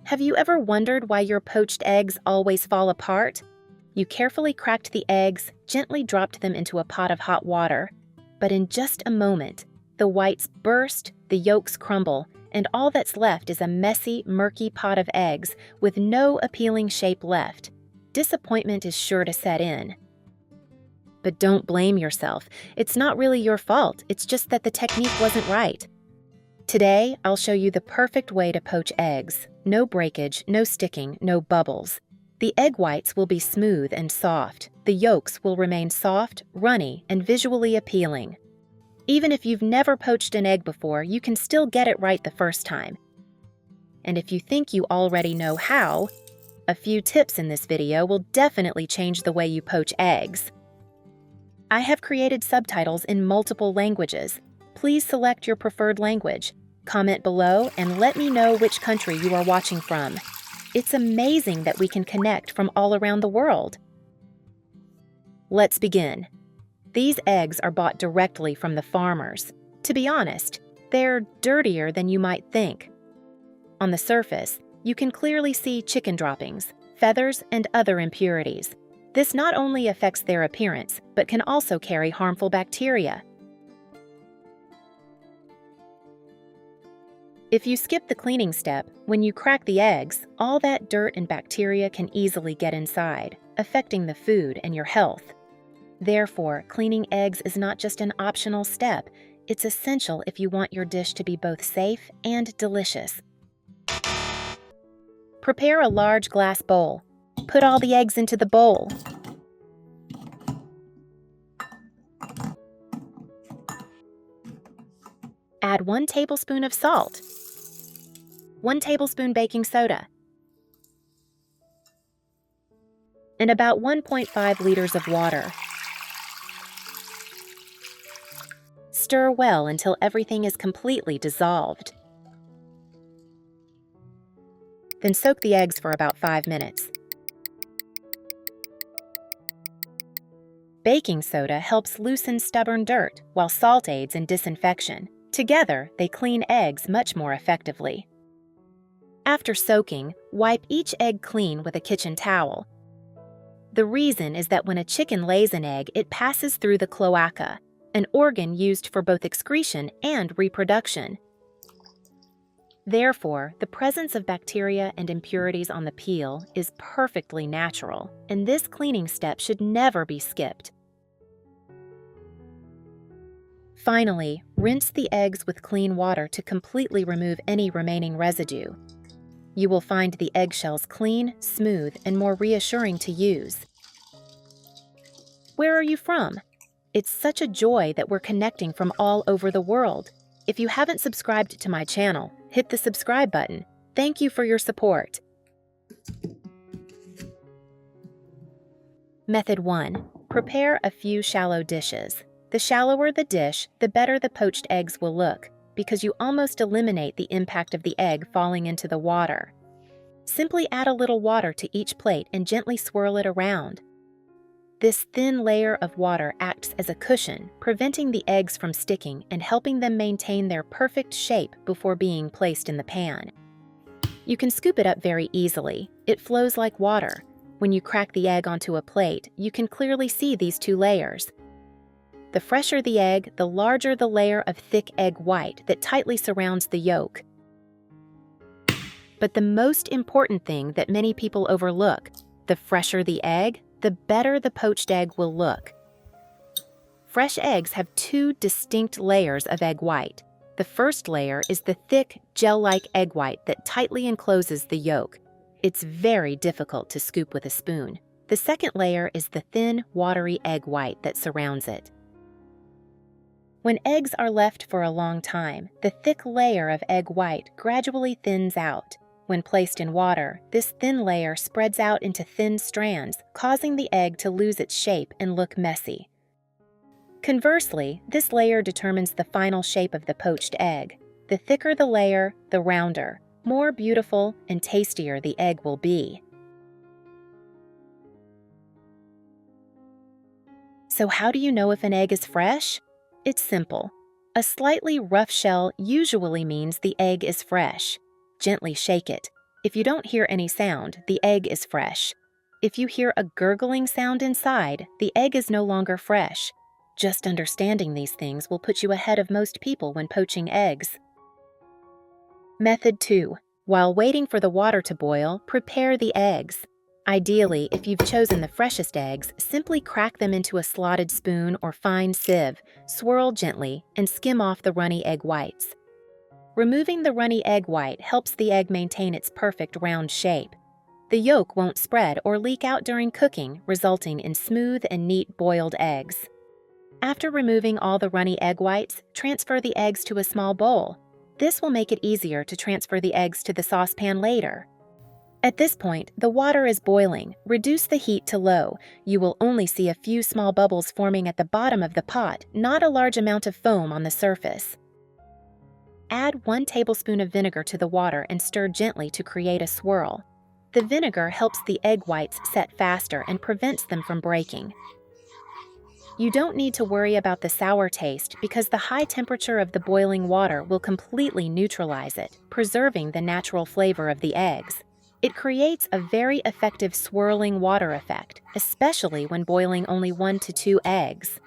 Have you ever wondered why your poached eggs always fall apart? You carefully cracked the eggs, gently dropped them into a pot of hot water. But in just a moment, the whites burst, the yolks crumble, and all that's left is a messy, murky pot of eggs with no appealing shape left. Disappointment is sure to set in. But don't blame yourself. It's not really your fault. It's just that the technique wasn't right. Today, I'll show you the perfect way to poach eggs. No breakage, no sticking, no bubbles. The egg whites will be smooth and soft. The yolks will remain soft, runny, and visually appealing. Even if you've never poached an egg before, you can still get it right the first time. And if you think you already know how, a few tips in this video will definitely change the way you poach eggs. I have created subtitles in multiple languages. Please select your preferred language. Comment below and let me know which country you are watching from. It's amazing that we can connect from all around the world. Let's begin. These eggs are bought directly from the farmers. To be honest, they're dirtier than you might think. On the surface, you can clearly see chicken droppings, feathers, and other impurities. This not only affects their appearance, but can also carry harmful bacteria. If you skip the cleaning step, when you crack the eggs, all that dirt and bacteria can easily get inside, affecting the food and your health. Therefore, cleaning eggs is not just an optional step, it's essential if you want your dish to be both safe and delicious. Prepare a large glass bowl. Put all the eggs into the bowl. Add 1 tablespoon of salt, 1 tablespoon baking soda, and about 1.5 liters of water. Stir well until everything is completely dissolved. Then soak the eggs for about 5 minutes. Baking soda helps loosen stubborn dirt, while salt aids in disinfection. Together, they clean eggs much more effectively. After soaking, wipe each egg clean with a kitchen towel. The reason is that when a chicken lays an egg, it passes through the cloaca, an organ used for both excretion and reproduction. Therefore, the presence of bacteria and impurities on the peel is perfectly natural, and this cleaning step should never be skipped. Finally, rinse the eggs with clean water to completely remove any remaining residue. You will find the eggshells clean, smooth, and more reassuring to use. Where are you from? It's such a joy that we're connecting from all over the world. If you haven't subscribed to my channel, hit the subscribe button. Thank you for your support. Method 1. Prepare a few shallow dishes. The shallower the dish, the better the poached eggs will look, because you almost eliminate the impact of the egg falling into the water. Simply add a little water to each plate and gently swirl it around. This thin layer of water acts as a cushion, preventing the eggs from sticking and helping them maintain their perfect shape before being placed in the pan. You can scoop it up very easily. It flows like water. When you crack the egg onto a plate, you can clearly see these 2 layers. The fresher the egg, the larger the layer of thick egg white that tightly surrounds the yolk. But the most important thing that many people overlook, the fresher the egg, the better the poached egg will look. Fresh eggs have 2 distinct layers of egg white. The first layer is the thick, gel-like egg white that tightly encloses the yolk. It's very difficult to scoop with a spoon. The second layer is the thin, watery egg white that surrounds it. When eggs are left for a long time, the thick layer of egg white gradually thins out. When placed in water, this thin layer spreads out into thin strands, causing the egg to lose its shape and look messy. Conversely, this layer determines the final shape of the poached egg. The thicker the layer, the rounder, more beautiful and tastier the egg will be. So how do you know if an egg is fresh? It's simple. A slightly rough shell usually means the egg is fresh. Gently shake it. If you don't hear any sound, the egg is fresh. If you hear a gurgling sound inside, the egg is no longer fresh. Just understanding these things will put you ahead of most people when poaching eggs. Method 2. While waiting for the water to boil, prepare the eggs. Ideally, if you've chosen the freshest eggs, simply crack them into a slotted spoon or fine sieve, swirl gently, and skim off the runny egg whites. Removing the runny egg white helps the egg maintain its perfect round shape. The yolk won't spread or leak out during cooking, resulting in smooth and neat boiled eggs. After removing all the runny egg whites, transfer the eggs to a small bowl. This will make it easier to transfer the eggs to the saucepan later. At this point, the water is boiling. Reduce the heat to low. You will only see a few small bubbles forming at the bottom of the pot, not a large amount of foam on the surface. Add 1 tablespoon of vinegar to the water and stir gently to create a swirl. The vinegar helps the egg whites set faster and prevents them from breaking. You don't need to worry about the sour taste because the high temperature of the boiling water will completely neutralize it, preserving the natural flavor of the eggs. It creates a very effective swirling water effect, especially when boiling only 1 to 2 eggs.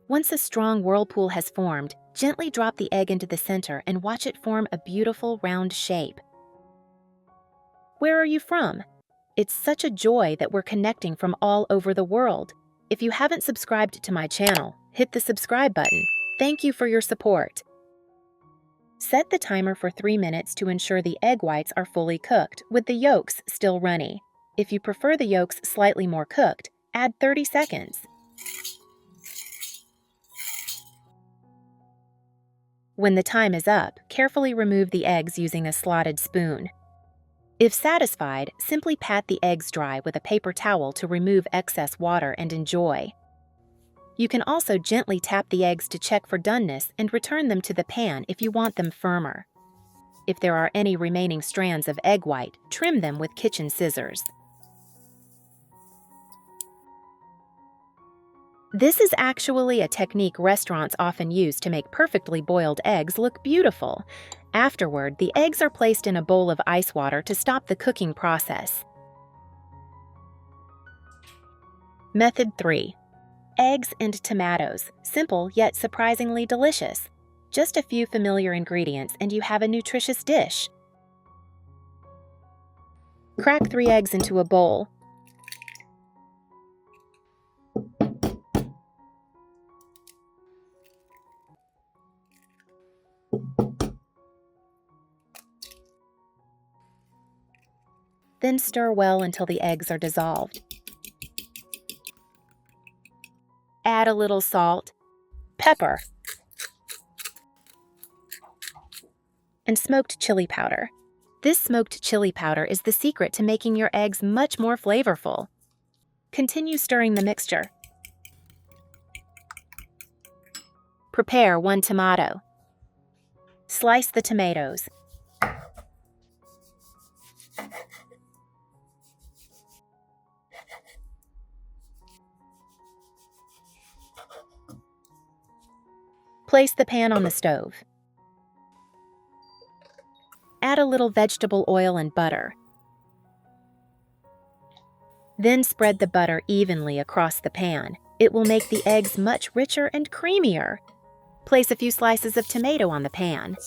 Once a strong whirlpool has formed, gently drop the egg into the center and watch it form a beautiful round shape. Where are you from? It's such a joy that we're connecting from all over the world. If you haven't subscribed to my channel, hit the subscribe button. Thank you for your support. Set the timer for 3 minutes to ensure the egg whites are fully cooked, with the yolks still runny. If you prefer the yolks slightly more cooked, add 30 seconds. When the time is up, carefully remove the eggs using a slotted spoon. If satisfied, simply pat the eggs dry with a paper towel to remove excess water and enjoy. You can also gently tap the eggs to check for doneness and return them to the pan if you want them firmer. If there are any remaining strands of egg white, trim them with kitchen scissors. This is actually a technique restaurants often use to make perfectly boiled eggs look beautiful. Afterward, the eggs are placed in a bowl of ice water to stop the cooking process. Method 3. Eggs and tomatoes. Simple yet surprisingly delicious. Just a few familiar ingredients and you have a nutritious dish. Crack 3 eggs into a bowl. Then stir well until the eggs are dissolved. Add a little salt, pepper, and smoked chili powder. This smoked chili powder is the secret to making your eggs much more flavorful. Continue stirring the mixture. Prepare 1 tomato. Slice the tomatoes. Place the pan on the stove. Add a little vegetable oil and butter. Then spread the butter evenly across the pan. It will make the eggs much richer and creamier. Place a few slices of tomato on the pan.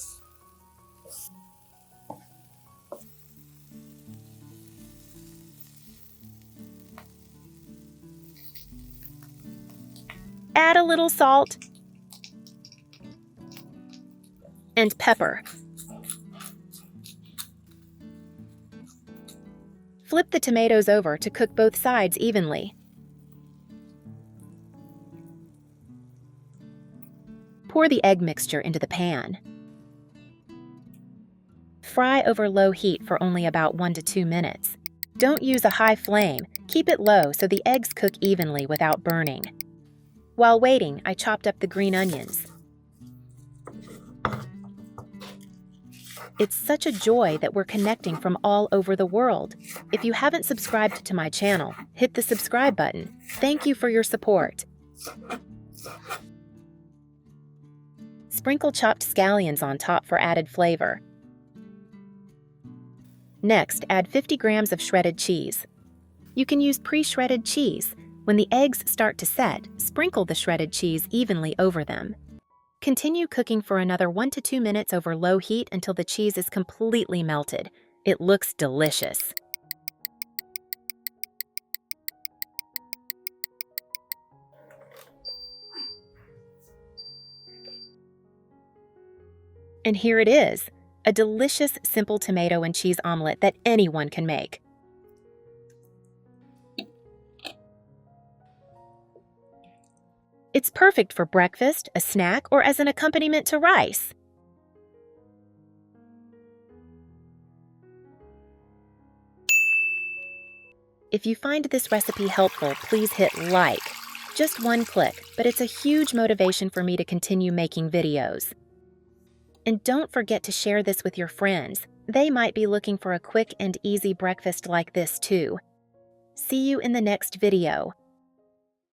Add a little salt and pepper. Flip the tomatoes over to cook both sides evenly. Pour the egg mixture into the pan. Fry over low heat for only about 1 to 2 minutes. Don't use a high flame. Keep it low so the eggs cook evenly without burning. While waiting, I chopped up the green onions. It's such a joy that we're connecting from all over the world. If you haven't subscribed to my channel, hit the subscribe button. Thank you for your support. Sprinkle chopped scallions on top for added flavor. Next, add 50 grams of shredded cheese. You can use pre-shredded cheese. When the eggs start to set, sprinkle the shredded cheese evenly over them. Continue cooking for another 1 to 2 minutes over low heat until the cheese is completely melted. It looks delicious. And here it is, a delicious simple tomato and cheese omelet that anyone can make. It's perfect for breakfast, a snack, or as an accompaniment to rice. If you find this recipe helpful, please hit like. Just one click, but it's a huge motivation for me to continue making videos. And don't forget to share this with your friends. They might be looking for a quick and easy breakfast like this too. See you in the next video.